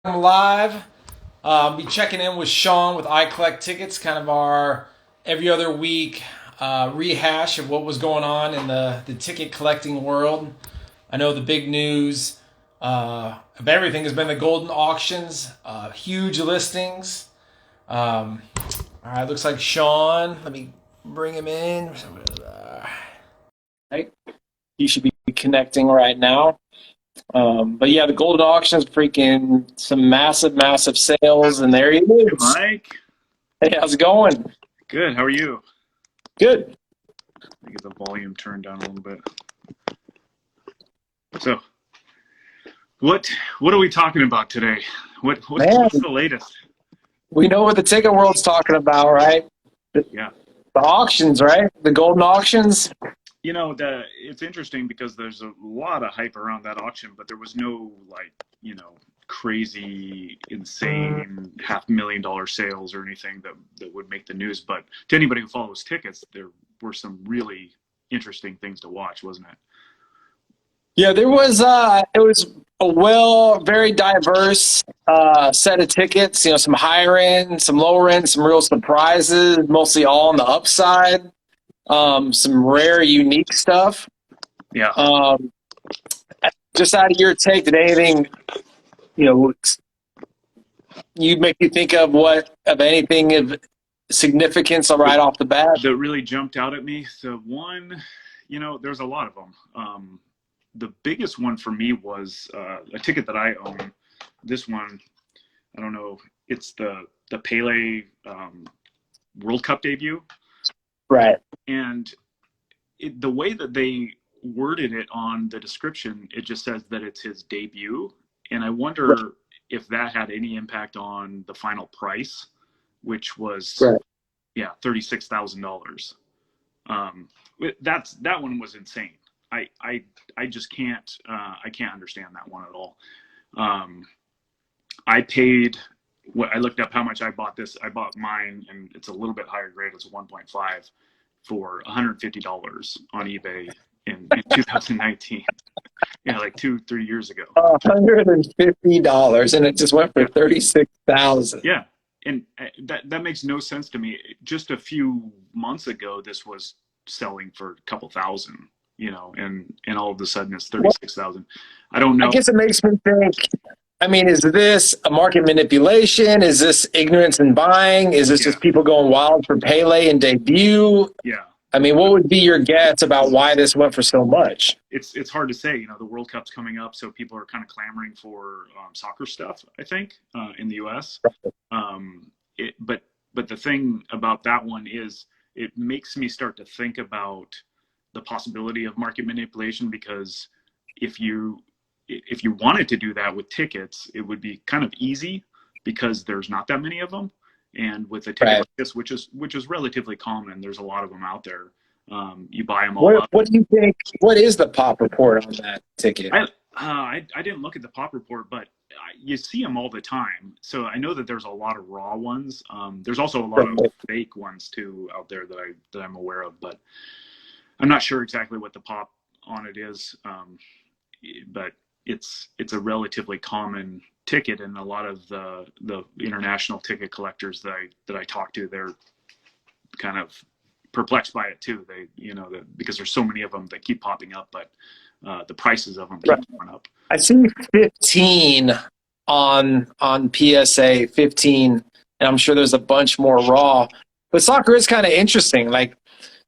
I'm live. Be checking in with Shaun with I Collect Tickets, kind of our every other week rehash of what was going on in the ticket collecting world. I know the big news of everything has been the Goldin auctions, huge listings. All right, looks like Shaun. Let me bring him in. Right. He should be connecting right now. But yeah, the Goldin auction is freaking some massive, massive sales, and there he Hey, is. Mike. Hey, how's it going? Good. How are you? Good. Let me get the volume turned down a little bit. So, what are we talking about today? Man, What's the latest? we know what the ticket world's talking about, right? Yeah. The auctions, right? The Goldin auctions. It's interesting because there's a lot of hype around that auction, but there was no crazy, insane $500,000 sales or anything that would make the news. But to anybody who follows tickets, there were some really interesting things to watch, wasn't it? Yeah, there was it was very diverse set of tickets, some higher end, some lower end, some real surprises, mostly all on the upside. Some rare, unique stuff. Yeah. Um, just out of your take, did anything, you know, you make you think of what of anything of significance right off the bat? That really jumped out at me. The one, there's a lot of them. The biggest one for me was a ticket that I own. This one, I don't know. It's the Pele World Cup debut, Right. and the way that they worded it on the description, it just says that it's his debut, and I Right. wonder if that had any impact on the final price, which was Right. yeah $36,000. Um, that one was insane. I just can't understand that one at all. Um, I paid what I looked up how much I bought this. I bought mine, and it's a little bit higher grade. It's a 1.5 for $150 on eBay in 2019. Yeah, like 3 years ago. $150, and it just went for Yeah, 36,000. yeah, and that makes no sense to me. Just a few months ago, this was selling for a couple thousand, and all of a sudden it's Well, 36,000. I don't I know. guess it makes me think. I mean, is this a market manipulation? Is this ignorance in buying? Is this Yeah, just people going wild for Pele and debut? yeah. I mean, what would be your guess about why this went for so much? It's hard to say. The World Cup's coming up, so people are kind of clamoring for soccer stuff. I think in the U.S. But the thing about that one is it makes me start to think about the possibility of market manipulation, because if you if you wanted to do that with tickets, it would be kind of easy because there's not that many of them. And with a ticket Right. like this, which is relatively common, there's a lot of them out there. You buy them all What up. What do you think? What is the pop report on that ticket? I didn't look at the pop report, but you see them all the time. So I know that there's a lot of raw ones. There's also a lot of fake ones too out there that I'm aware of, but I'm not sure exactly what the pop on it is. But it's a relatively common ticket, and a lot of the international ticket collectors that I talk to, they're kind of perplexed by it too. Because there's so many of them that keep popping up, but the prices of them Right. keep going up. I see 15 on PSA 15, and I'm sure there's a bunch more raw. But soccer is kind of interesting, like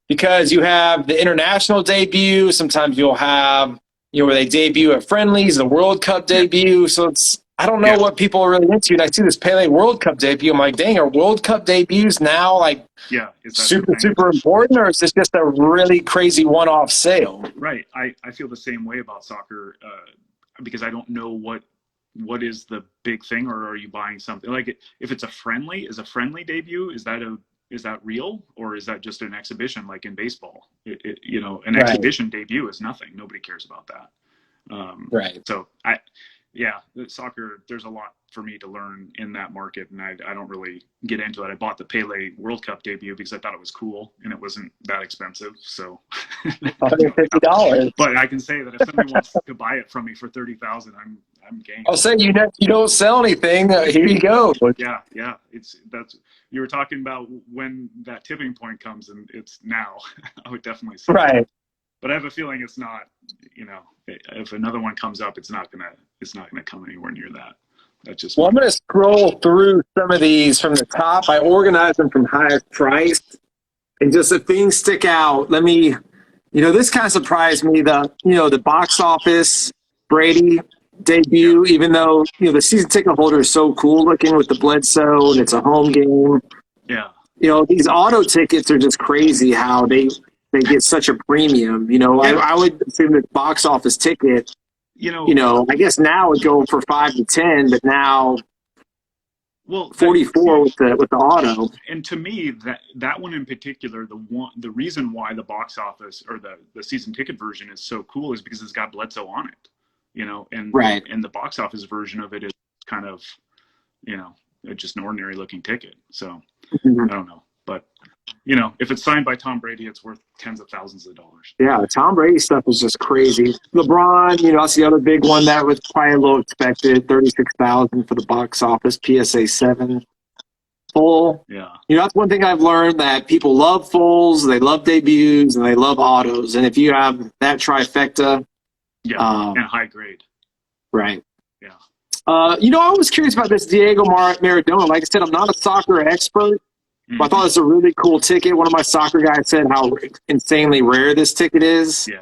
because you have the international debut. Sometimes you'll have where they debut at friendlies, the World Cup Yeah, debut. So I don't know yeah, what people are really into. And I see this Pele World Cup debut. I'm like, dang, are World Cup debuts now like yeah. Is that the super thing? super important, or is this just a really crazy one off sale? Right. I feel the same way about soccer, because I don't know what is the big thing, or are you buying something like if it's a friendly? Is a friendly debut, is that real, or is that just an exhibition like in baseball? An Right, exhibition debut is nothing. Nobody cares about that. right. So I, yeah, soccer. There's a lot for me to learn in that market, and I don't really get into it. I bought the Pele World Cup debut because I thought it was cool and it wasn't that expensive. So, $150. but I can say that if somebody wants to buy it from me for 30,000, I'm game. I'll say you don't sell anything. Here you go. Yeah, that's you were talking about when that tipping point comes, and it's now. I would definitely say Right. that. But I have a feeling it's not. You know, if another one comes up, it's not gonna come anywhere near that. That's just. Well, I'm going to scroll through some of these from the top. I organized them from highest price, and just if things stick out, let me. This kind of surprised me. The box office Brady debut, even though the season ticket holder is so cool looking with the Bledsoe and it's a home game. Yeah. These auto tickets are just crazy how they get such a premium. I would assume that box office ticket. I guess now would go for 5 to 10, but now 44 with the auto. And to me, that one in particular, the reason why the box office or the season ticket version is so cool is because it's got Bledsoe on it. And right. And the box office version of it is kind of, just an ordinary looking ticket. So I don't know, but if it's signed by Tom Brady, it's worth tens of thousands of dollars. Yeah, the Tom Brady stuff is just crazy. LeBron, that's the other big one that was probably a little expected. 36,000 for the box office. PSA 7 full. Yeah. That's one thing I've learned, that people love fulls, they love debuts, and they love autos. And if you have that trifecta, and high grade. Right. Yeah. I was curious about this Diego Maradona. Like I said, I'm not a soccer expert. I thought it was a really cool ticket. One of my soccer guys said how insanely rare this ticket is. Yeah.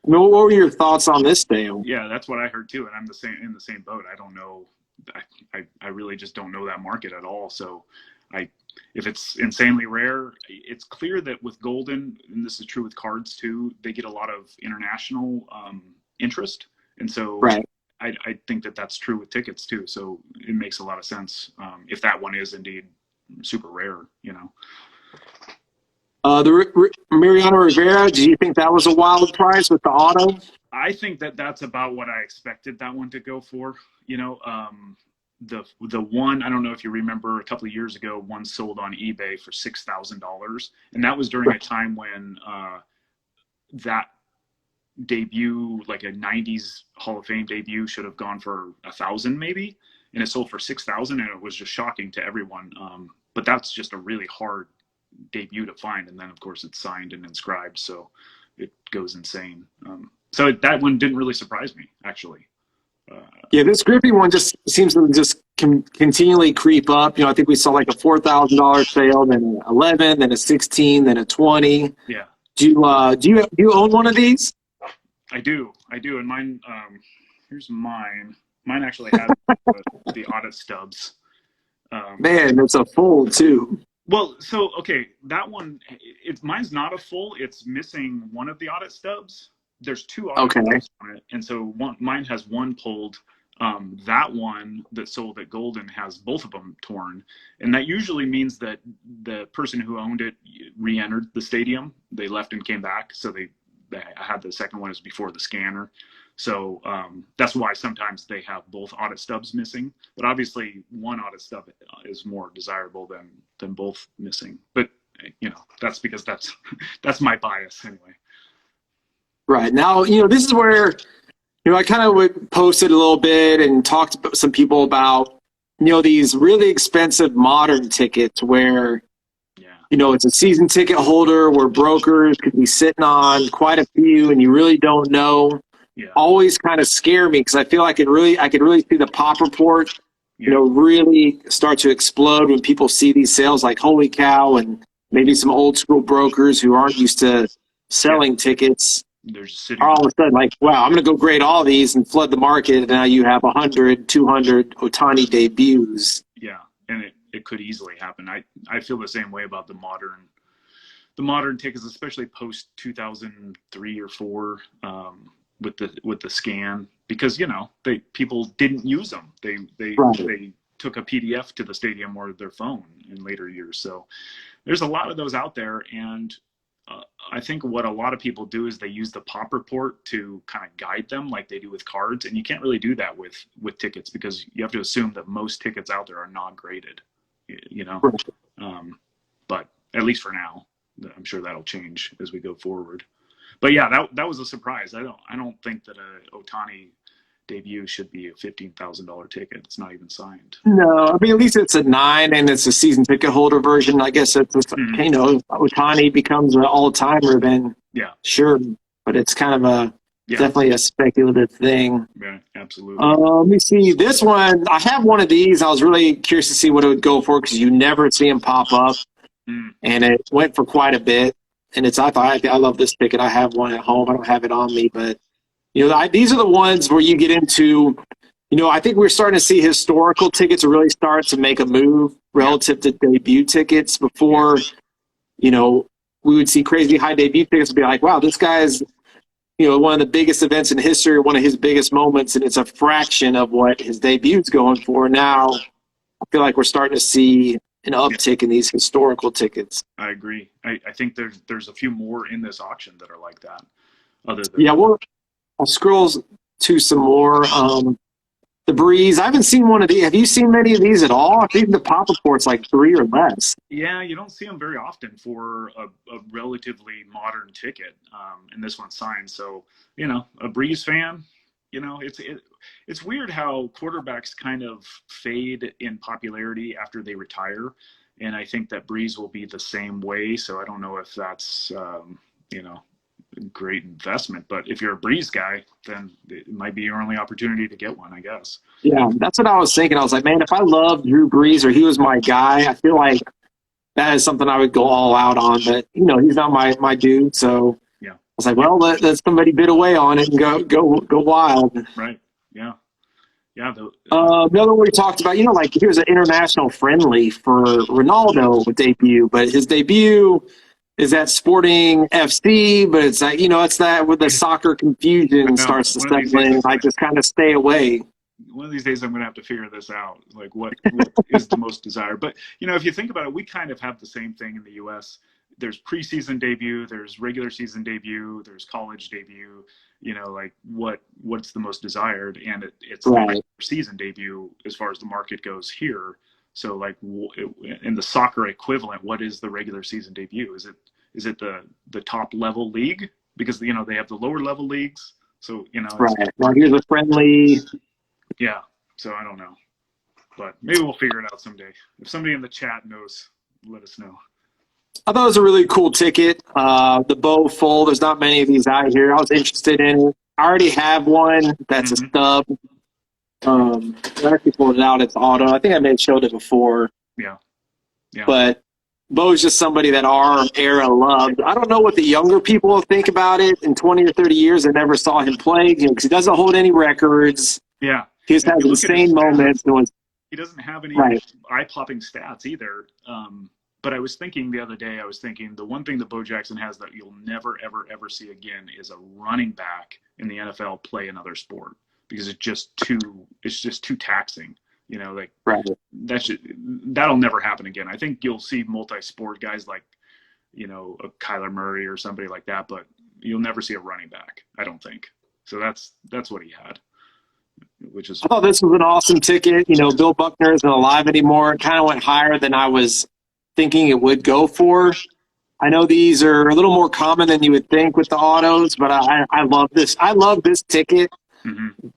What were your thoughts on this deal? Yeah, that's what I heard too, and I'm in the same boat. I don't know. I really just don't know that market at all. So, if it's insanely rare, it's clear that with Goldin, and this is true with cards too, they get a lot of international interest, and so right. I think that that's true with tickets too. So it makes a lot of sense if that one is indeed super rare, The Mariano Rivera, do you think that was a wild price with the auto? I think that's about what I expected that one to go for. The one, I don't know if you remember a couple of years ago, one sold on eBay for $6,000, and that was during a time when that debut, like a 90s Hall of Fame debut, should have gone for $1,000 maybe, and it sold for $6,000, and it was just shocking to everyone. But that's just a really hard debut to find, and then of course it's signed and inscribed, so it goes insane. So that one didn't really surprise me, actually. Yeah, this Griffey one just seems to just continually creep up. I think we saw like a $4,000 sale, then an 11, then a 16, then a 20. Yeah. Do you own one of these? I do, and mine. Here's mine. Mine actually has the audit stubs. Man, it's a full too. Well, so okay, that one, mine's not a full. It's missing one of the audit stubs. There's two audit stubs on it, and so mine has one pulled. That one that sold at Goldin has both of them torn, and that usually means that the person who owned it re-entered the stadium. They left and came back, so I had the second one is before the scanner. So that's why sometimes they have both audit stubs missing. But obviously, one audit stub is more desirable than both missing. But that's because that's my bias anyway. Right. Now, this is where I kind of posted a little bit and talked to some people about these really expensive modern tickets where it's a season ticket holder where brokers could be sitting on quite a few, and you really don't know. Yeah. Always kind of scare me because I feel like I could really see the pop report, really start to explode when people see these sales like, holy cow, and maybe some old school brokers who aren't used to selling tickets are all of a sudden like, wow, I'm going to go grade all these and flood the market. And now you have 100, 200 Ohtani debuts. Yeah. And it could easily happen. I feel the same way about the modern tickets, especially post 2003 or 4, with the scan, because people didn't use them. They took a PDF to the stadium or their phone in later years. So there's a lot of those out there, and I think what a lot of people do is they use the pop report to kind of guide them like they do with cards. And you can't really do that with tickets because you have to assume that most tickets out there are not graded, you know? But at least for now, I'm sure that'll change as we go forward. But yeah, that was a surprise. I don't think that a Ohtani debut should be a $15,000 ticket. It's not even signed. No, I mean, at least it's a 9 and it's a season ticket holder version. I guess it's, you know, if Ohtani becomes an all-timer, then Yeah, sure. But it's kind of a definitely a speculative thing. Yeah, absolutely. Let me see. This one, I have one of these. I was really curious to see what it would go for because you never see them pop up. And it went for quite a bit. And I love this ticket. I have one at home. I don't have it on me, but you know, these are the ones where you get into, you know, I think we're starting to see historical tickets really start to make a move relative to debut tickets. Before, you know, we would see crazy high debut tickets and be like, wow, this guy's, you know, one of the biggest events in history, one of his biggest moments, and it's a fraction of what his debut's going for. Now, I feel like we're starting to see an uptick in these historical tickets. I agree. I think there's a few more in this auction that are like that. Other than I'll scroll to some more. The Breeze. I haven't seen one of these. Have you seen many of these at all? I think the pop report's like 3 or less. Yeah, you don't see them very often for a relatively modern ticket, and this one's signed. So, you know, a Breeze fan, you know, it's weird how quarterbacks kind of fade in popularity after they retire, and I think that Breeze will be the same way. So I don't know if that's you know, great investment, but if you're a Breeze guy, then it might be your only opportunity to get one, I guess. Yeah, that's what I was thinking. I was like, man, if I loved Drew Brees or he was my guy, I feel like that is something I would go all out on. But you know, he's not my dude, so yeah, I was like, well, let somebody bid away on it and go wild. Right. Yeah. Yeah. Another one we talked about, you know, like here's an international friendly for Ronaldo debut, but his debut is at Sporting FC, but it's like, you know, it's that with the soccer confusion starts to step in. I just kind of stay away. One of these days I'm going to have to figure this out, like what is the most desired. But, you know, if you think about it, we kind of have the same thing in the U.S. There's preseason debut, there's regular season debut, there's college debut, you know, like what's the most desired. And it's the regular season debut as far as the market goes here. So like in the soccer equivalent, what is the regular season debut? Is it the top level league? Because, you know, they have the lower level leagues. So, you know. Well, here's a friendly. Yeah. So I don't know. But maybe we'll figure it out someday. If somebody in the chat knows, let us know. I thought it was a really cool ticket. The bow full. There's not many of these out here. I was interested in it. I already have one that's a stub. I actually pulled it out. It's auto. I think I may have showed it before. Yeah. But Bo's just somebody that our era loved. I don't know what the younger people will think about it in 20 or 30 years. I never saw him play, you know, because he doesn't hold any records. Yeah. He just has insane moments. He doesn't have any eye-popping stats either. But I was thinking the other day, the one thing that Bo Jackson has that you'll never, ever, ever see again is a running back in the NFL play another sport. Because it's just too taxing, you know, like that'll never happen again. I think you'll see multi-sport guys like, you know, a Kyler Murray or somebody like that, but you'll never see a running back, I don't think. So that's what he had, which is. I thought this was an awesome ticket. You know, Bill Buckner isn't alive anymore. It kind of went higher than I was thinking it would go for. I know these are a little more common than you would think with the autos, but I love this. I love this ticket.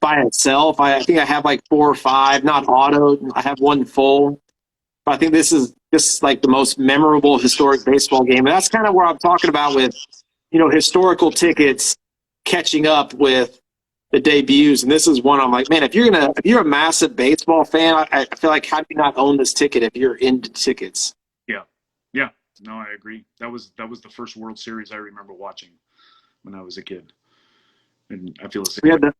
By itself. I think I have like 4 or 5, not auto. I have one full. But I think this is just like the most memorable historic baseball game. And that's kind of where I'm talking about with, you know, historical tickets catching up with the debuts. And this is one I'm like, man, if you're a massive baseball fan, I feel like how do you not own this ticket if you're into tickets? Yeah. Yeah. No, I agree. That was the first World Series I remember watching when I was a kid. And I feel the same way.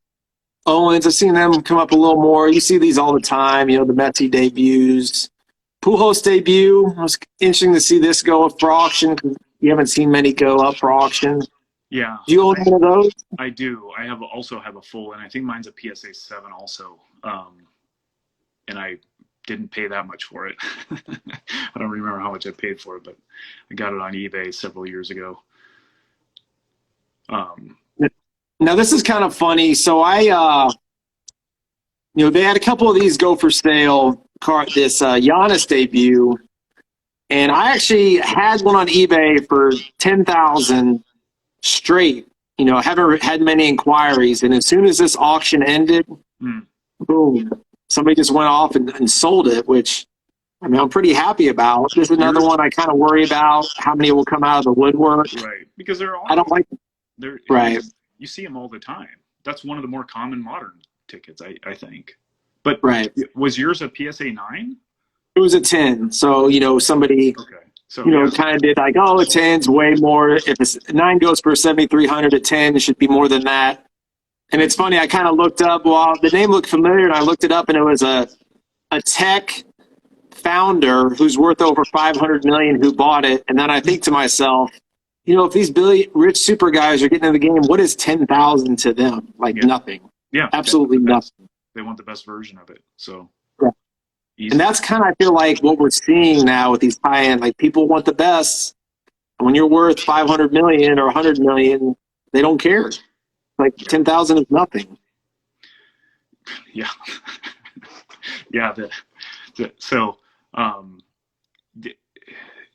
Owens, I've seen them come up a little more. You see these all the time, you know, the Metsy debuts. Pujols debut, it was interesting to see this go up for auction. You haven't seen many go up for auction. Yeah. Do you own one of those? I do. I also have a full, and I think mine's a PSA 7 also. And I didn't pay that much for it. I don't remember how much I paid for it, but I got it on eBay several years ago. Now this is kind of funny. So they had a couple of these go for sale. This Giannis debut, and I actually had one on eBay for 10,000 straight. I haven't had many inquiries, and as soon as this auction ended, boom, somebody just went off and sold it, which I'm pretty happy about. There's another one I kind of worry about how many will come out of the woodwork. Right, because I don't like. Right. You see them all the time. That's one of the more common modern tickets, I think. But right. Was yours a PSA 9? It was a 10. So, somebody, kind of did like, oh, a 10's way more. If a 9 goes for 7,300, a 10 should be more than that. And it's funny, I kind of looked up, the name looked familiar, and I looked it up, and it was a tech founder who's worth over 500 million who bought it. And then I think to myself, if these rich super guys are getting in the game, what is 10,000 to them? Like nothing. Yeah. Absolutely nothing. They want the best version of it. So, easy. And that's kind of, I feel like, what we're seeing now with these high-end, like people want the best. And when you're worth 500 million or 100 million, they don't care. Like 10,000 is nothing. Yeah. Yeah. So,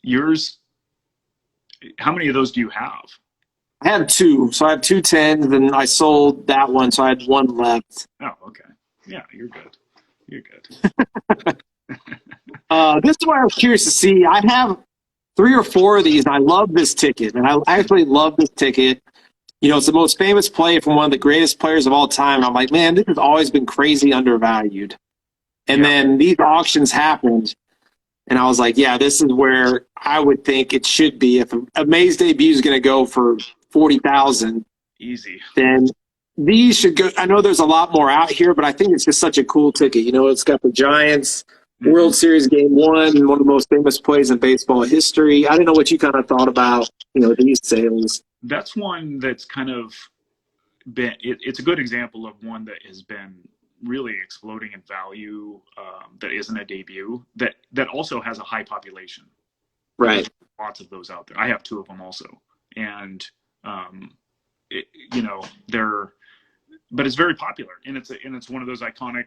yours, how many of those do you have? I have 2. So I have 2 10s, and I sold that one, so I had 1 left. Oh, okay. Yeah, you're good. You're good. This is why I was curious to see. I have 3 or 4 of these, and I love this ticket. And I actually love this ticket. It's the most famous play from one of the greatest players of all time. And I'm like, man, this has always been crazy undervalued. And then these auctions happened, and I was like, yeah, this is where I would think it should be. If a Mays debut is going to go for 40,000, easy, then these should go. I know there's a lot more out here, but I think it's just such a cool ticket. It's got the Giants World Series Game 1, one of the most famous plays in baseball history. I don't know what you kind of thought about, these sales. That's one that's kind of been, it's a good example of one that has been really exploding in value, that isn't a debut, that also has a high population. Right. There's lots of those out there. I have 2 of them also. And, but it's very popular, and it's one of those iconic,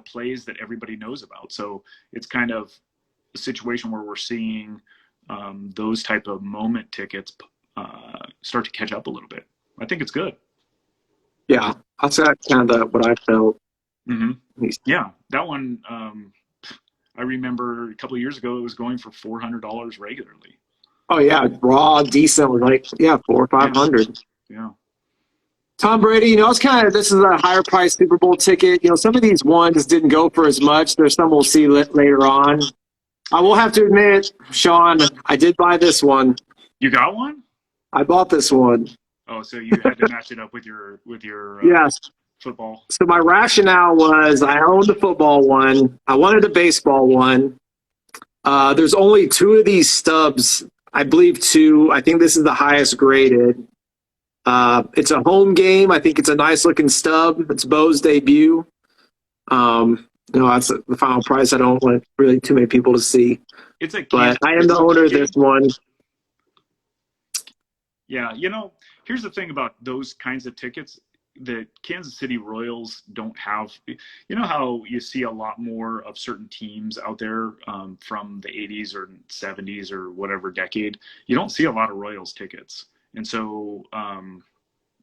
plays that everybody knows about. So it's kind of a situation where we're seeing those type of moment tickets start to catch up a little bit. I think it's good. Yeah, that's kind of what I felt. Mm-hmm. Yeah, that one. I remember a couple of years ago, it was going for $400 regularly. Oh yeah, raw, decent, like 400 or 500. Yeah. Tom Brady, this is a higher price Super Bowl ticket. Some of these ones didn't go for as much. There's some we'll see later on. I will have to admit, Shaun, I did buy this one. You got one? I bought this one. Oh, so you had to match it up with your yes. Football. So my rationale was I owned a football one. I wanted a baseball one. There's only 2 of these stubs. I believe 2. I think this is the highest graded. It's a home game. I think it's a nice looking stub. It's Bo's debut. That's the final price. I don't want really too many people to see. But I am the owner of this one. Yeah, here's the thing about those kinds of tickets. The Kansas City Royals don't have, how you see a lot more of certain teams out there from the 80s or 70s or whatever decade. You don't see a lot of Royals tickets. And so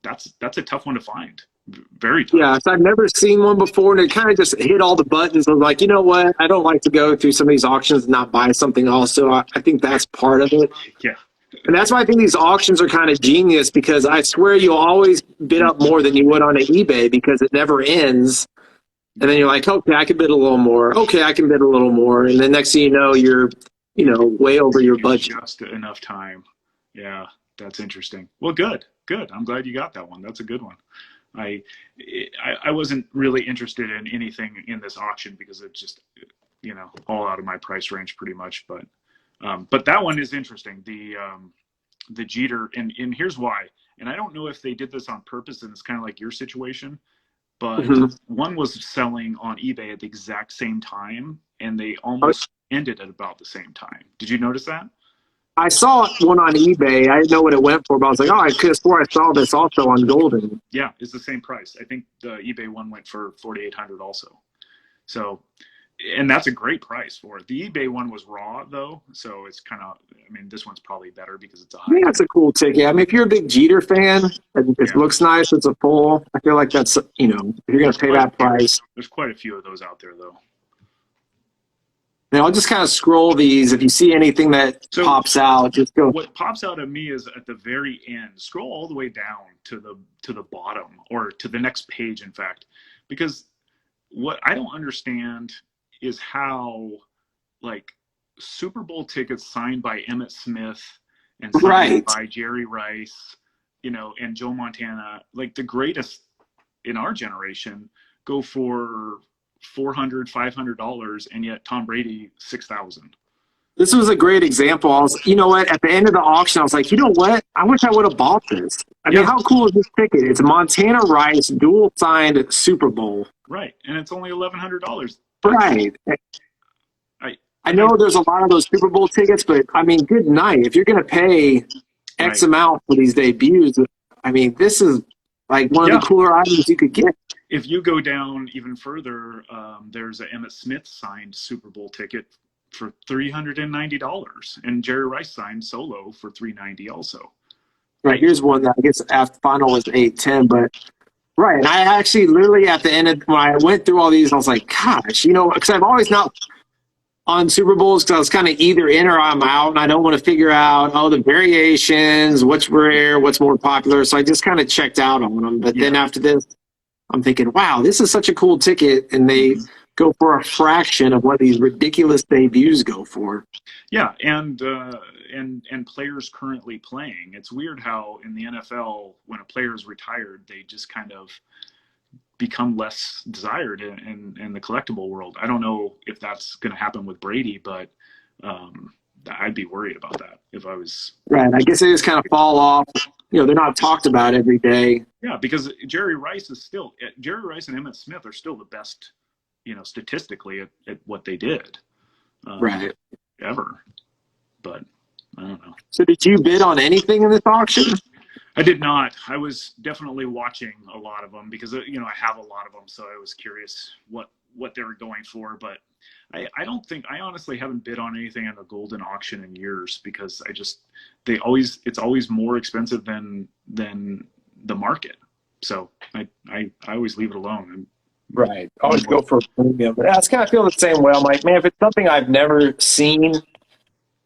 that's a tough one to find. Very tough. Yeah, so I've never seen one before, and it kind of just hit all the buttons. I was like, you know what? I don't like to go through some of these auctions and not buy something also. I think that's part of it. Yeah. And that's why I think these auctions are kind of genius, because I swear you'll always bid up more than you would on an eBay because it never ends. And then you're like, okay, I can bid a little more. Okay, I can bid a little more. And then next thing you know, you're, way over your budget. Just enough time. Yeah, that's interesting. Well, good. I'm glad you got that one. That's a good one. I wasn't really interested in anything in this auction because it's just, all out of my price range pretty much. But that one is interesting. The Jeter, and here's why. And I don't know if they did this on purpose, and it's kind of like your situation, but one was selling on eBay at the exact same time, and they almost ended at about the same time. Did you notice that? I saw one on eBay. I didn't know what it went for, but I was like, oh, I could have swore I saw this also on Goldin. Yeah, it's the same price. I think the eBay one went for $4,800 also. So, and that's a great price for it. The eBay one was raw though, so it's kind of. I mean, this one's probably better because it's a high. Yeah, that's a cool ticket. I mean, if you're a big Jeter fan, and it looks nice, it's a full. I feel like that's, you know, if you're going to pay that price. There's quite a few of those out there though. Now I'll just kind of scroll these. If you see anything that pops out, just go. What pops out at me is at the very end. Scroll all the way down to the bottom, or to the next page, in fact, because what I don't understand is how, like, Super Bowl tickets signed by Emmitt Smith and signed by Jerry Rice, you know, and Joe Montana, like the greatest in our generation, go for $400, $500, and yet Tom Brady $6,000. This was a great example. I was, you know what? At the end of the auction, I was like, you know what? I wish I would have bought this. I mean, how cool is this ticket? It's a Montana Rice dual signed Super Bowl. Right, and it's only $1,100. Right. I know there's a lot of those Super Bowl tickets, but I mean, good night. If you're going to pay X amount for these debuts, I mean, this is like one of the cooler items you could get. If you go down even further, there's an Emmitt Smith signed Super Bowl ticket for $390, and Jerry Rice signed solo for $390 also. Right, here's one that I guess after final was $810, but right, and I actually literally at the end of when I went through all these, I was like, gosh, you know, because I've always not on Super Bowls because I was kind of either in or I'm out, and I don't want to figure out the variations, what's rare, what's more popular. So I just kind of checked out on them. But then after this, I'm thinking, wow, this is such a cool ticket, and they go for a fraction of what these ridiculous debuts go for. Yeah, and players currently playing. It's weird how in the NFL, when a player is retired, they just kind of become less desired in the collectible world. I don't know if that's going to happen with Brady, but I'd be worried about that if I was. Right, I guess they just kind of fall off. You know, they're not talked about every day. Yeah, because Jerry Rice and Emmitt Smith are still the best, you know, statistically at what they did. Right. Ever. But I don't know. So did you bid on anything in this auction? I did not. I was definitely watching a lot of them because, you know, I have a lot of them. So I was curious what they were going for. But I honestly haven't bid on anything in a Goldin auction in years because it's always more expensive than the market. So I always leave it alone. Right. Always go for a premium. But I kind of feel the same way. I'm like, man, if it's something I've never seen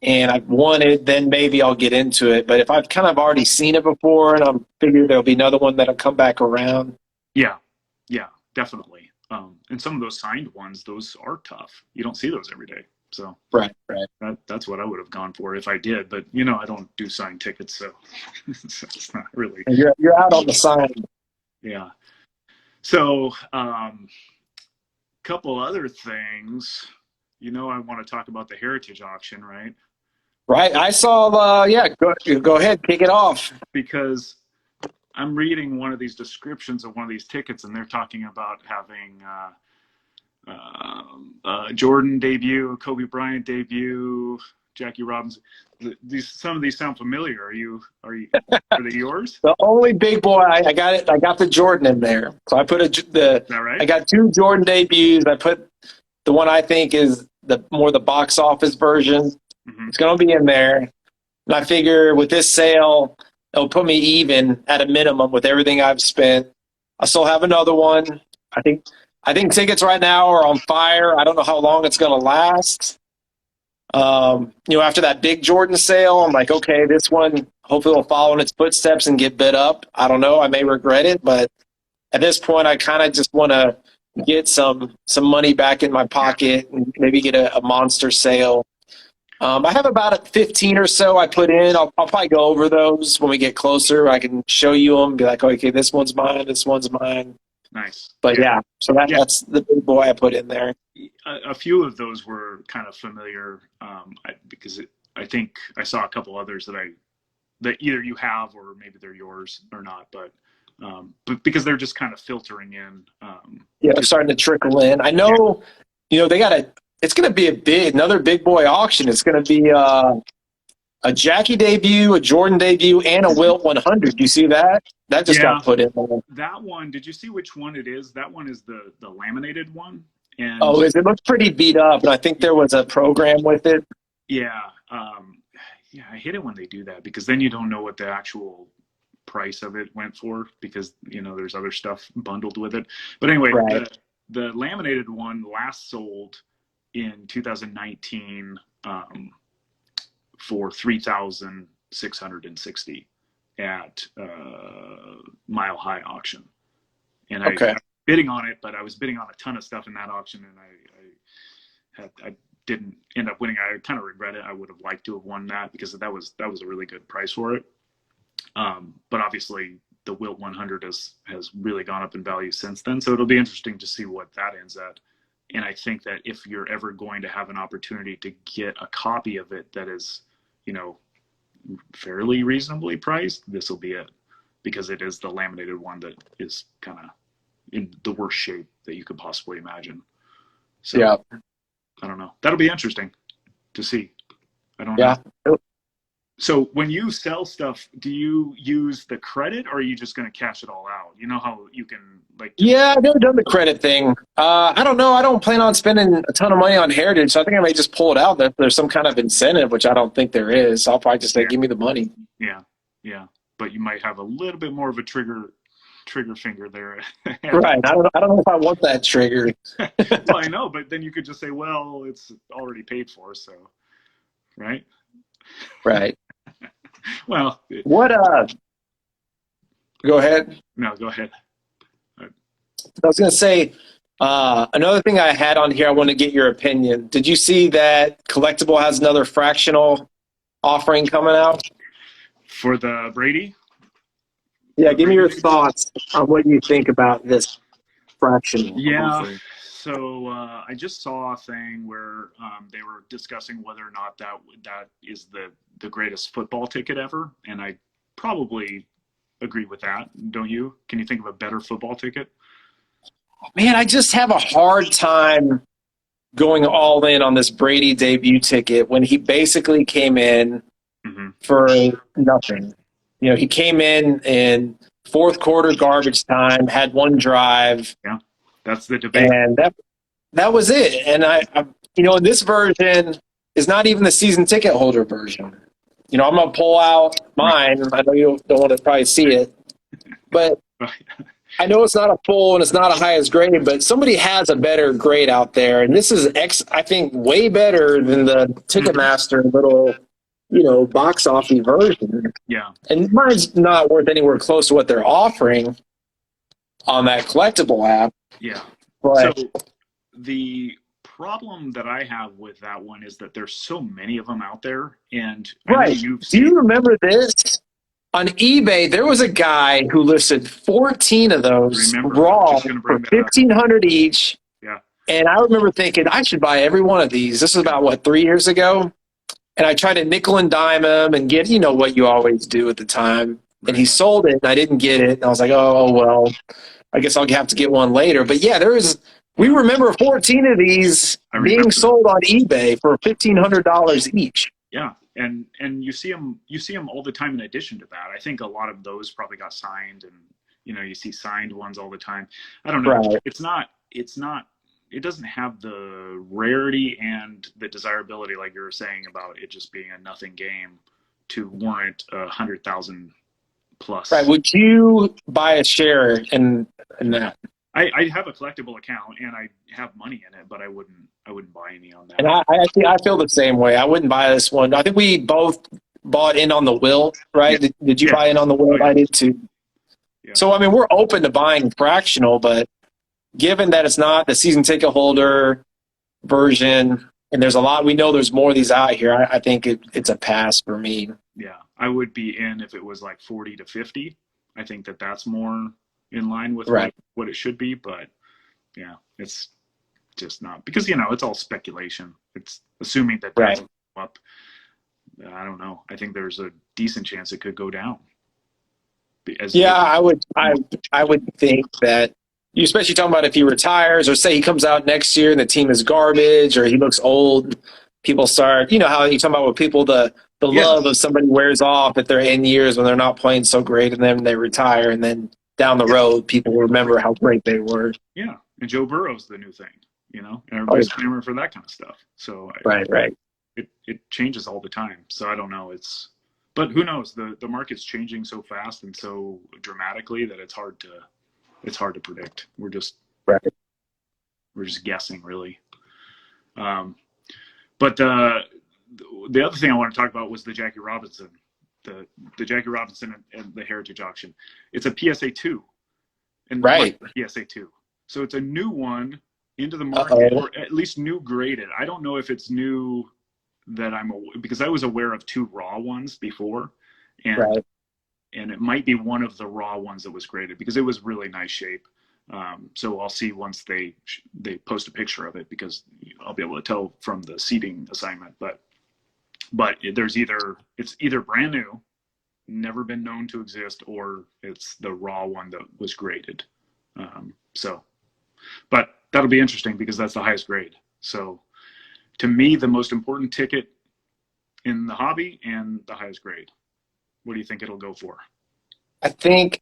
and I've wanted, then maybe I'll get into it. But if I've kind of already seen it before and I'm figuring there'll be another one that'll come back around. Yeah, definitely. And some of those signed ones, those are tough. You don't see those every day. So right. That's what I would have gone for if I did. But, you know, I don't do signed tickets, so it's not really. You're out on the sign. Yeah. So, couple other things. You know, I want to talk about the heritage auction, right? Right. I saw. Go ahead, kick it off. Because I'm reading one of these descriptions of one of these tickets, and they're talking about having Jordan debut, Kobe Bryant debut, Jackie Robinson. Some of these sound familiar. Are they yours? The only big boy I got it. I got the Jordan in there, so I put Is that right? I got 2 Jordan debuts. I put the one I think is the box office version. Mm-hmm. It's going to be in there, and I figure with this sale, it'll put me even at a minimum with everything I've spent. I still have another one. I think tickets right now are on fire. I don't know how long it's going to last. You know, after that big Jordan sale, I'm like, okay, this one hopefully will follow in its footsteps and get bid up. I don't know. I may regret it, but at this point, I kind of just want to get some money back in my pocket and maybe get a monster sale. I have about 15 or so I put in. I'll probably go over those when we get closer. I can show you them, be like, okay, this one's mine, this one's mine. Nice. But so that's the big boy I put in there. A few of those were kind of familiar because I think I saw a couple others that either you have or maybe they're yours or not, but because they're just kind of filtering in. They're starting to trickle in. I know, you know, it's going to be another big boy auction. It's going to be a Jackie debut, a Jordan debut, and a Wilt 100. You see that? That just got put in there. That one, did you see which one it is? That one is the laminated one. And it looks pretty beat up, and I think there was a program with it. Yeah. I hate it when they do that, because then you don't know what the actual price of it went for, because there's other stuff bundled with it. But anyway, the laminated one last sold in 2019 for $3,660 at Mile High auction, and I was bidding on it, but I was bidding on a ton of stuff in that auction, and I didn't end up winning. I kind of regret it. I would have liked to have won that, because that was a really good price for it. But obviously the Wilt 100 has really gone up in value since then. So it'll be interesting to see what that ends at. And I think that if you're ever going to have an opportunity to get a copy of it that is, fairly reasonably priced, this will be it, because it is the laminated one that is kind of in the worst shape that you could possibly imagine. So I don't know. That'll be interesting to see. I don't know. So when you sell stuff, do you use the credit, or are you just going to cash it all out? You know how you can Yeah, I've never done the credit thing. I don't know. I don't plan on spending a ton of money on Heritage, so I think I may just pull it out. There's some kind of incentive, which I don't think there is. I'll probably just say, give me the money. Yeah. But you might have a little bit more of a trigger finger there. Right. I don't know if I want that trigger. Well, I know, but then you could just say, well, it's already paid for, so right. Well, what go ahead. No, go ahead. I was going to say, another thing I had on here, I want to get your opinion. Did you see that Collectable has another fractional offering coming out? For the Brady? Yeah, give me your thoughts on what you think about this fractional. Yeah, so I just saw a thing where they were discussing whether or not that is the greatest football ticket ever, and I probably agree with that. Don't you? Can you think of a better football ticket? Man, I just have a hard time going all in on this Brady debut ticket when he basically came in for nothing. He came in fourth quarter garbage time, had one drive. Yeah, that's the debate. And that was it. And I in this version is not even the season ticket holder version. I'm going to pull out mine. I know you don't want to probably see it, but I know it's not a full and it's not a highest grade, but somebody has a better grade out there. And this is, I think, way better than the Ticketmaster little, box office version. Yeah. And mine's not worth anywhere close to what they're offering on that Collectable app. Yeah. But so the problem that I have with that one is that there's so many of them out there. And do you remember this? On eBay, there was a guy who listed 14 of those raw for $1,500 each. Yeah. And I remember thinking, I should buy every one of these. This is about, 3 years ago? And I tried to nickel and dime him and get, what you always do at the time. And he sold it, and I didn't get it. And I was like, oh, well, I guess I'll have to get one later. But, yeah, we remember 14 of these being sold on eBay for $1,500 each. Yeah. And you see them all the time. In addition to that, I think a lot of those probably got signed, and you see signed ones all the time. I don't know. Right. It doesn't have the rarity and the desirability, like you were saying about it just being a nothing game, to warrant 100,000 plus. Right. Would you buy a share in that? I have a Collectable account and I have money in it, but I wouldn't buy any on that. And I feel the same way. I wouldn't buy this one. I think we both bought in on the Wilt, right? Yeah. Did you buy in on the Wilt? Oh, yeah. I did too. Yeah. So we're open to buying fractional, but given that it's not the season ticket holder version, and there's there's more of these out here, I think it's a pass for me. Yeah, I would be in if it was like 40 to 50. I think that's more in line with what it should be, but yeah, it's just not, because it's all speculation. It's assuming that that's go up. I don't know. I think there's a decent chance it could go down. I would think that, you especially talking about if he retires, or say he comes out next year and the team is garbage, or he looks old, people start, how you talking about with people, the the Yeah. love of somebody wears off at their end years when they're not playing so great, and then they retire, and then down the road, people remember how great they were. Yeah, and Joe Burrow's the new thing, and Oh, everybody's clamoring for that kind of stuff. So right. it changes all the time. So I don't know. But who knows? The market's changing so fast and so dramatically that it's hard to predict. We're just guessing, really. But the other thing I want to talk about was the Jackie Robinson, the Jackie Robinson and the Heritage Auction. It's a PSA 2, and Right. PSA 2. So it's a new one into the market, or at least new graded. I don't know if it's new that because I was aware of 2 raw ones before, and it might be one of the raw ones that was graded because it was really nice shape. So I'll see once they post a picture of it, because I'll be able to tell from the seating assignment. But it's either brand new, never been known to exist, or it's the raw one that was graded. But that'll be interesting because that's the highest grade. So to me, the most important ticket in the hobby and the highest grade. What do you think it'll go for? I think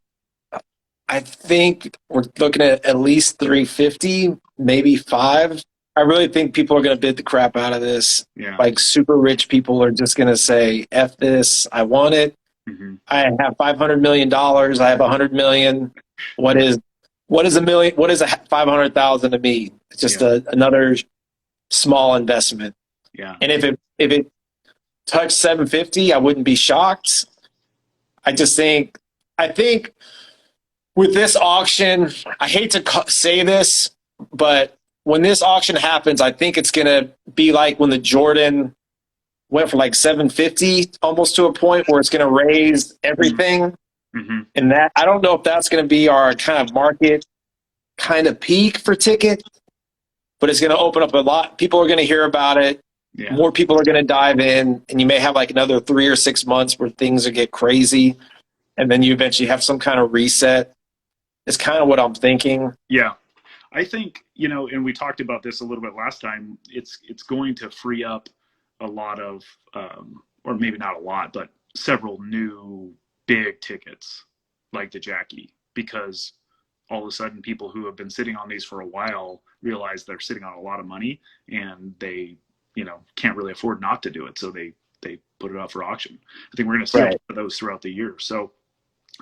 we're looking at least 350, maybe 5. I really think people are going to bid the crap out of this. Yeah. Like super rich people are just going to say, F this, I want it. Mm-hmm. I have $500 million. I have $100 million. What is a million? What is a 500,000 to me? It's just another small investment. Yeah. And if it touched 750, I wouldn't be shocked. I think with this auction, I hate to say this, but when this auction happens, I think it's going to be like when the Jordan went for like 750, almost to a point where it's going to raise everything. Mm-hmm. And that, I don't know if that's going to be our kind of market kind of peak for ticket, but it's going to open up a lot. People are going to hear about it. Yeah. More people are going to dive in, and you may have like another 3 or 6 months where things will get crazy, and then you eventually have some kind of reset. It's kind of what I'm thinking. Yeah. I think, and we talked about this a little bit last time, it's going to free up a lot of, or maybe not a lot, but several new big tickets like the Jackie, because all of a sudden people who have been sitting on these for a while realize they're sitting on a lot of money, and they, can't really afford not to do it. So they put it out for auction. I think we're going to see a lot of those throughout the year. So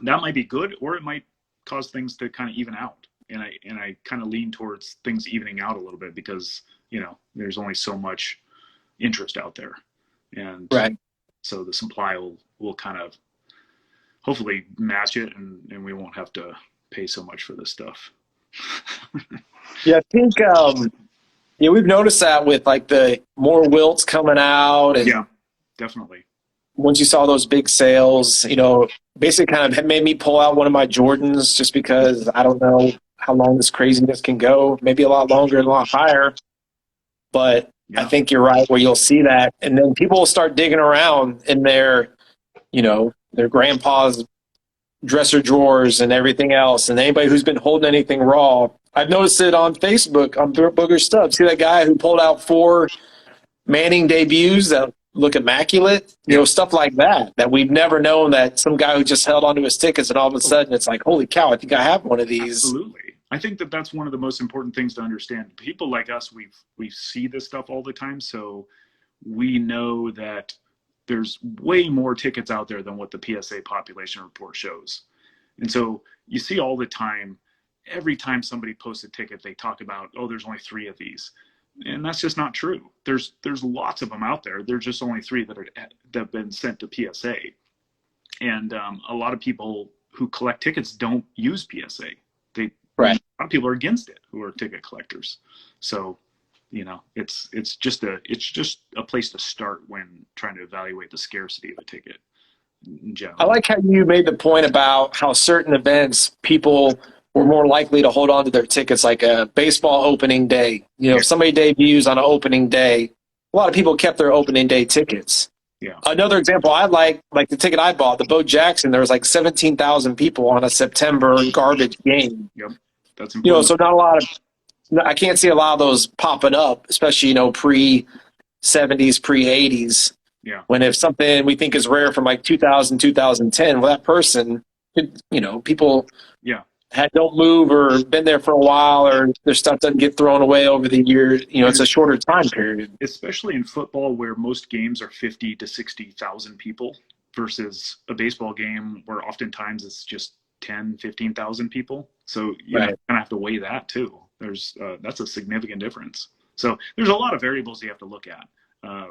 that might be good, or it might cause things to kind of even out. And I kind of lean towards things evening out a little bit, because, there's only so much interest out there. And so the supply will kind of hopefully match it, and we won't have to pay so much for this stuff. Yeah, I think we've noticed that with like the more wilts coming out, and yeah, definitely. Once you saw those big sales, basically kind of made me pull out one of my Jordans, just because I don't know how long this craziness can go. Maybe a lot longer and a lot higher. But I think you're right where you'll see that, and then people will start digging around in their grandpa's dresser drawers and everything else, and anybody who's been holding anything raw. I've noticed it on Facebook on Booger Stub. See that guy who pulled out 4 Manning debuts that look immaculate? Stuff like that we've never known, that some guy who just held onto his tickets, and all of a sudden it's like, holy cow, I think I have one of these. Absolutely. I think that's one of the most important things to understand. People like us, we see this stuff all the time, so we know that there's way more tickets out there than what the PSA population report shows. And so you see all the time, every time somebody posts a ticket, they talk about, there's only 3 of these. And that's just not true. There's lots of them out there. There's just only 3 that have been sent to PSA. And a lot of people who collect tickets don't use PSA. A lot of people are against it who are ticket collectors. So, it's just a place to start when trying to evaluate the scarcity of a ticket in general. I like how you made the point about how certain events people were more likely to hold on to their tickets, like a baseball opening day. If somebody debuts on an opening day, a lot of people kept their opening day tickets. Yeah. Another example I like the ticket I bought, the Bo Jackson, there was like 17,000 people on a September garbage game. Yep. That's important. So not a lot of, I can't see a lot of those popping up, especially, pre-70s, pre-80s. Yeah. When if something we think is rare from like 2000, 2010, well, that person, people Yeah. don't move or been there for a while, or their stuff doesn't get thrown away over the years. It's a shorter time period. Especially in football, where most games are 50 to 60,000 people versus a baseball game where oftentimes it's just 10, 15,000 people. So, you Right. kind of have to weigh that too. That's a significant difference. So there's a lot of variables you have to look at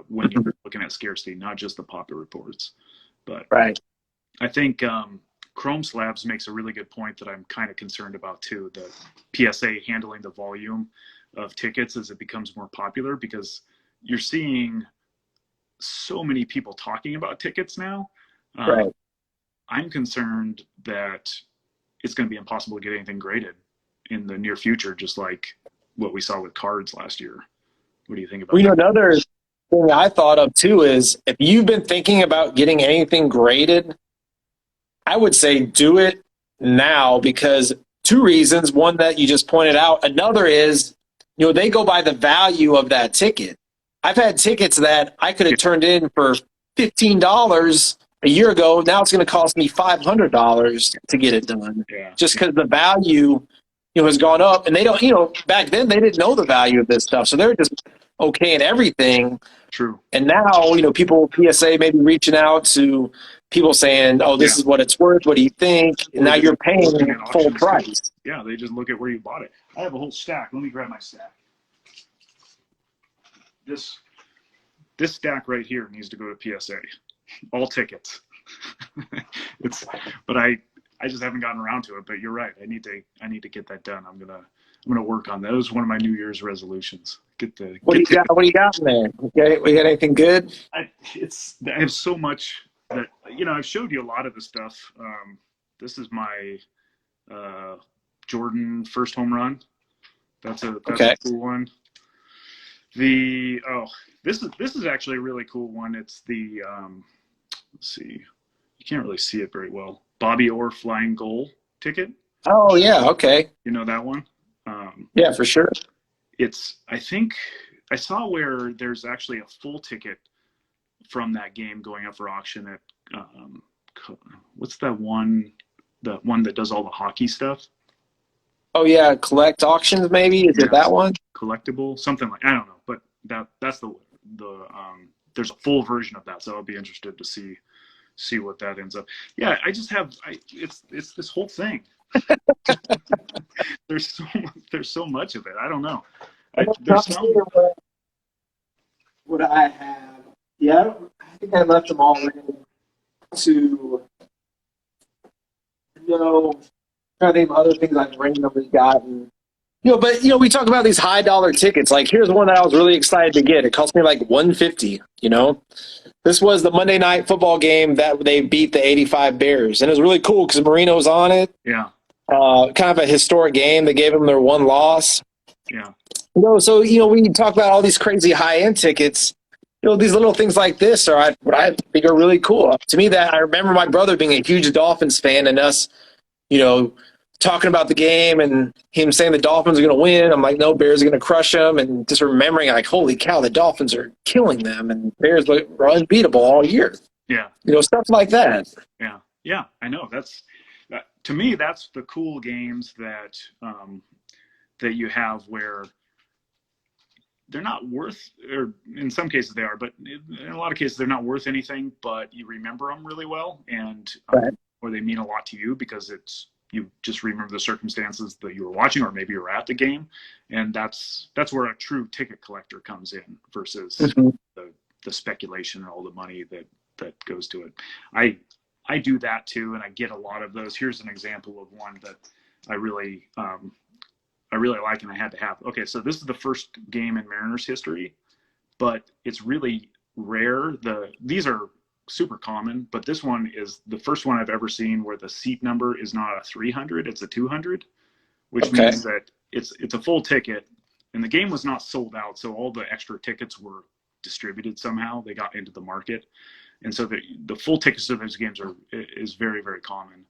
when you're looking at scarcity, not just the popular reports. But Right. I think Chrome Slabs makes a really good point that I'm kind of concerned about too. The PSA handling the volume of tickets as it becomes more popular, because you're seeing so many people talking about tickets now. Right. I'm concerned that it's going to be impossible to get anything graded in the near future, just like what we saw with cards last year. What do you think about that? Another thing I thought of too is if you've been thinking about getting anything graded, I would say do it now, because two reasons. One that you just pointed out. Another is, they go by the value of that ticket. I've had tickets that I could have turned in for $15 a year ago. Now it's going to cost me $500 to get it done. Yeah. Just because the value, has gone up, and they don't, back then they didn't know the value of this stuff. So they're just okaying everything. True. And now, people, PSA maybe reaching out to people saying, oh, this is what it's worth. What do you think? And now you're paying full price. Yeah, they just look at where you bought it. I have a whole stack. Let me grab my stack. This stack right here needs to go to PSA. All tickets. But I just haven't gotten around to it. But you're right. I need to get that done. I'm gonna work on that. That was one of my New Year's resolutions. What do you got in there? Okay, we got anything good? I have so much that I've showed you a lot of the stuff. This is my Jordan first home run. That's a cool one. This is actually a really cool one. It's the let's see, you can't really see it very well. Bobby Orr flying goal ticket. Oh yeah, okay. You know that one? Yeah, for sure. I think I saw where there's actually a full ticket from that game going up for auction at what's that one? The one that does all the hockey stuff. Oh yeah, Collect Auctions maybe? Is it that one? Collectable, something like, I don't know, but that's the there's a full version of that, so I'll be interested to see what that ends up. Yeah, I just have it's this whole thing. There's so much of it. I don't know. What I have, I think I left them all in to try to think of other things I've randomly gotten. But we talk about these high dollar tickets. Like here's one that I was really excited to get. It cost me like $150. This was the Monday night football game that they beat the 85 Bears, and it was really cool because Marino was on it. Yeah. Kind of a historic game. They gave them their one loss. Yeah. So when you talk about all these crazy high end tickets, these little things like this are what I think are really cool. To me, that I remember my brother being a huge Dolphins fan and us, talking about the game and him saying the Dolphins are going to win. I'm like, no, Bears are going to crush them. And just remembering like, holy cow, the Dolphins are killing them. And Bears were unbeatable all year. Yeah. Stuff like that. Yeah. Yeah. I know. To me, that's the cool games that you have where they're not worth, or in some cases they are, but in a lot of cases they're not worth anything, but you remember them really well, and or they mean a lot to you because you just remember the circumstances that you were watching, or maybe you were at the game, and that's where a true ticket collector comes in versus the speculation and all the money that goes to it. I do that too, and I get a lot of those. Here's an example of one that I really like, and I had to have. Okay, so this is the first game in Mariners history, but it's really rare. These are super common, but this one is the first one I've ever seen where the seat number is not a 300, it's a 200, which means that it's a full ticket, and the game was not sold out, so all the extra tickets were distributed somehow. They got into the market, and so the full tickets to those games is very, very common.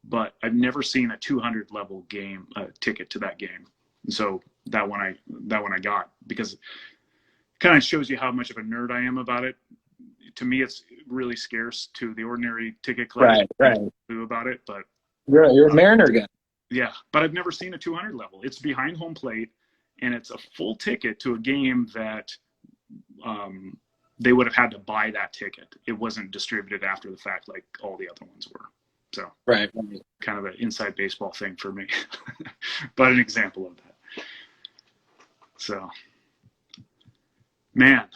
But I've never seen a 200 level game ticket to that game, and so that one I got because it kind of shows you how much of a nerd I am about it. to me, it's really scarce. To the ordinary ticket collector, Right. Knew about it, but You're a Mariner guy. yeah. But I've never seen a 200 level. It's behind home plate, and it's a full ticket to a game that they would have had to buy that ticket. It wasn't distributed after the fact like all the other ones were. So Right. kind of an inside baseball thing for me, but an example of that. So, man,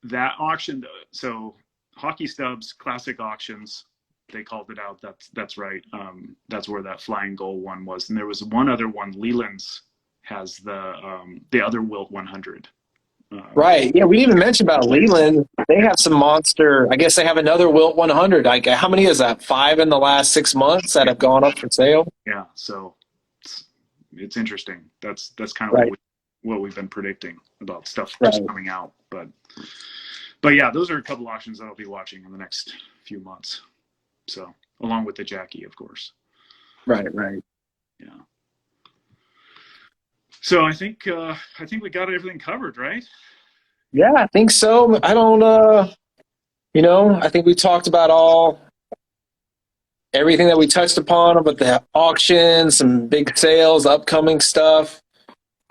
that auction. So Hockey Stubs Classic Auctions, they called it out. That's right. That's where that flying goal one was. And there was one other one. Leland's has the other Wilt 100. Right. Yeah, we didn't even mention about Leland. They have some monster. I guess they have another Wilt 100. Like, how many is that? 5 in the last 6 months that have gone up for sale. Yeah. So it's interesting. That's kind of Right. what we've been predicting about stuff Right. just coming out. But yeah, those are a couple auctions that I'll be watching in the next few months. So along with the Jackie, of course. Right. Yeah. So I think we got everything covered, right? Yeah, I think so. I don't, I think we talked about everything that we touched upon about the auction, some big sales, upcoming stuff.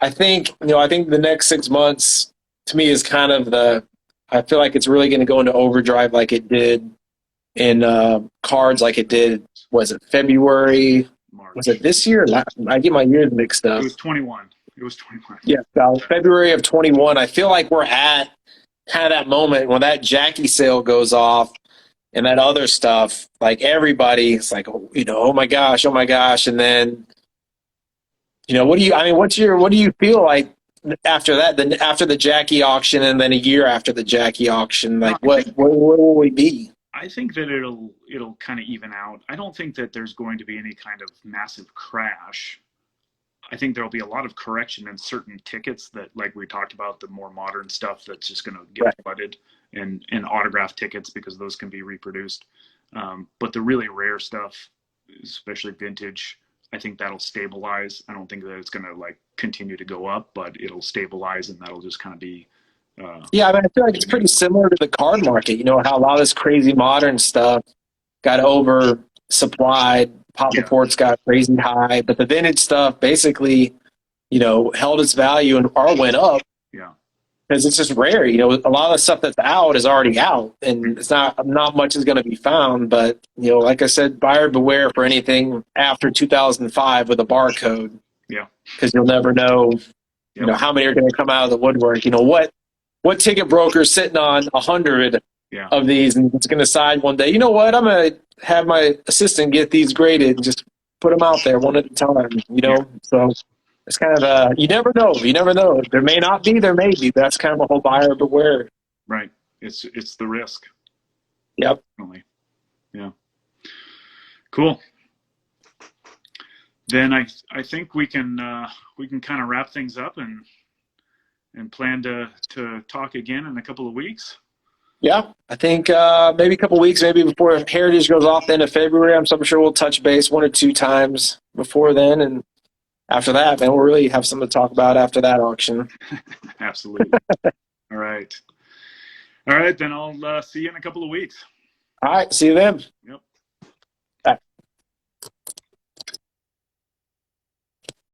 I think the next 6 months to me is kind of I feel like it's really going to go into overdrive like it did in cards, like it did, was it February? March. Was it this year? I get my years mixed up. It was 21. Yeah, February of 21. I feel like we're at kind of that moment when that Jackie sale goes off and that other stuff, like everybody's like, oh my gosh. And then, what do you feel like after that, then after the Jackie auction and then a year after the Jackie auction, like where will we be? I think that it'll kind of even out. I don't think that there's going to be any kind of massive crash. I think there'll be a lot of correction in certain tickets that, like we talked about, the more modern stuff that's just going to get flooded, and autograph tickets because those can be reproduced. But the really rare stuff, especially vintage, I think that'll stabilize. I don't think that it's going to like continue to go up, but it'll stabilize, and that'll just kind of be. Yeah, I feel like it's pretty similar to the card market. How a lot of this crazy modern stuff got oversupplied. Pop reports got crazy high, but the vintage stuff basically, held its value and went up. Yeah. Because it's just rare. A lot of the stuff that's out is already out, and it's not much is going to be found. But like I said, buyer beware for anything after 2005 with a barcode. Yeah. Because you'll never know, how many are going to come out of the woodwork. What ticket broker is sitting on 100 of these and it's going to decide one day, I'm going to have my assistant get these graded and just put them out there one at a time, So it's kind of you never know. There may not be, there may be. That's kind of a whole buyer beware. Right. It's the risk. Yep. Definitely. Yeah. Cool. Then I think we can kind of wrap things up and plan to talk again in a couple of weeks. Yeah, I think maybe a couple of weeks, maybe before Heritage goes off the end of February. I'm sure we'll touch base 1 or 2 times before then, and after that, man, we'll really have something to talk about after that auction. Absolutely. All right, then I'll see you in a couple of weeks. All right, see you then. Yep.